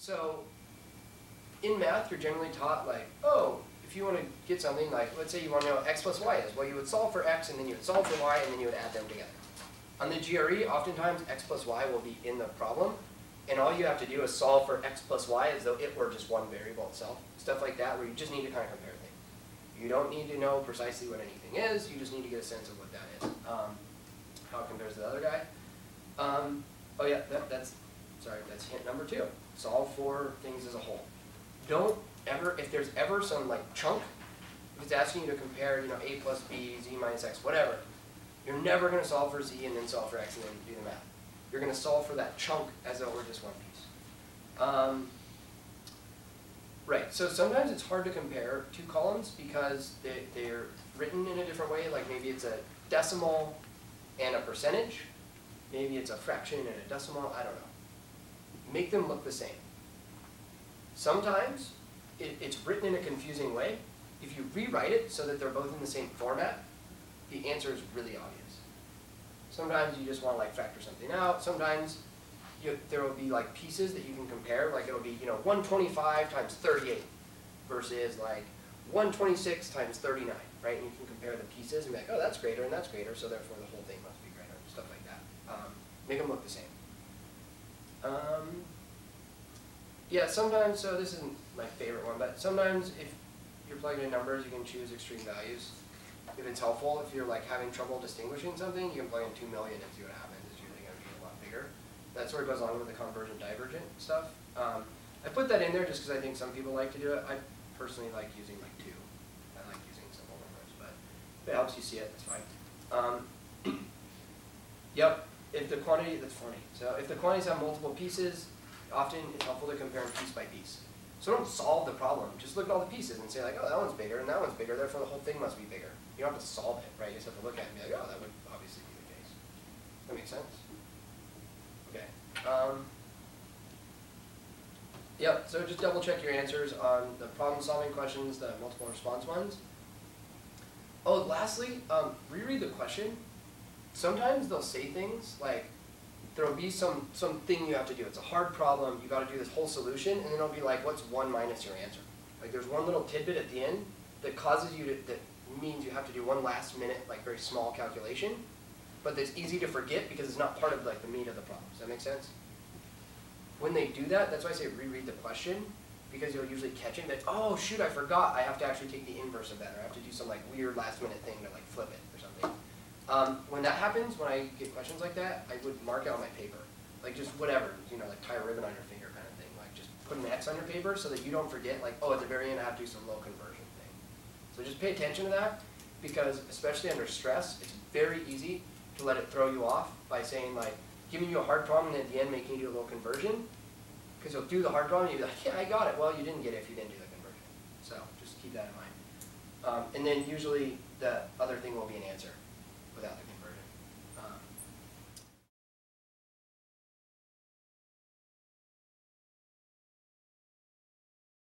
So in math, you're generally taught like, oh, if you want to get something like, let's say you want to know what x plus y is, well, you would solve for x, and then you would solve for y, and then you would add them together. On the GRE, oftentimes x plus y will be in the problem, and all you have to do is solve for x plus y as though it were just one variable itself. Stuff like that, where you just need to kind of compare things. You don't need to know precisely what anything is, you just need to get a sense of what that is. How it compares to the other guy. Oh yeah, that's hint number 2. Solve for things as a whole. Don't ever, if there's ever some like chunk, if it's asking you to compare, you know, a plus b, z minus x, whatever, you're never going to solve for z and then solve for x and then do the math. You're going to solve for that chunk as though it were just one piece. Right, so sometimes it's hard to compare 2 columns because they're written in a different way, like maybe it's a decimal and a percentage, maybe it's a fraction and a decimal, I don't know. Make them look the same. Sometimes it's written in a confusing way. If you rewrite it so that they're both in the same format, the answer is really obvious. Sometimes you just want to like factor something out. Sometimes there will be like pieces that you can compare. Like it'll be, you know, 125 times 38 versus like 126 times 39, right? And you can compare the pieces and be like, oh, that's greater and that's greater, so therefore the whole thing must be greater, stuff like that. Make them look the same. Yeah, sometimes, so this isn't my favorite one, but sometimes if you're plugging in numbers, you can choose extreme values. If it's helpful, if you're like having trouble distinguishing something, you can plug in 2 million and see what happens. It's usually going to be a lot bigger. That sort of goes along with the convergent divergent stuff. I put that in there just because I think some people like to do it. I personally like using like 2. I like using simple numbers, but if it helps you see it, it's fine. Yep, if the quantity, that's funny. So if the quantities have multiple pieces, often it's helpful to compare them piece by piece. So don't solve the problem. Just look at all the pieces and say like, oh, that one's bigger and that one's bigger, therefore the whole thing must be bigger. You don't have to solve it, right? You just have to look at it and be like, oh, that would obviously be the case. That makes sense? Okay. Yep, so just double check your answers on the problem solving questions, the multiple response ones. Oh, lastly, reread the question. Sometimes they'll say things like, there'll be some thing you have to do. It's a hard problem, you got to do this whole solution, and then it'll be like, what's 1 minus your answer? Like there's one little tidbit at the end that causes you to, that means you have to do one last minute, like very small calculation, but that's easy to forget because it's not part of like the meat of the problem. Does that make sense? When they do that, that's why I say reread the question, because you'll usually catch it, like, oh shoot, I forgot, I have to actually take the inverse of that, or I have to do some like weird last minute thing to like flip it or something. When that happens, when I get questions like that, I would mark out my paper. Like just whatever, you know, like tie a ribbon on your finger kind of thing. Like just put an X on your paper so that you don't forget, like, oh, at the very end I have to do some low conversion thing. So just pay attention to that, because especially under stress, it's very easy to let it throw you off by saying like, giving you a hard problem and at the end making you do a low conversion. Because you'll do the hard problem and you'll be like, yeah, I got it. Well, you didn't get it if you didn't do the conversion. So just keep that in mind. And then usually the other thing will be an answer without the conversion.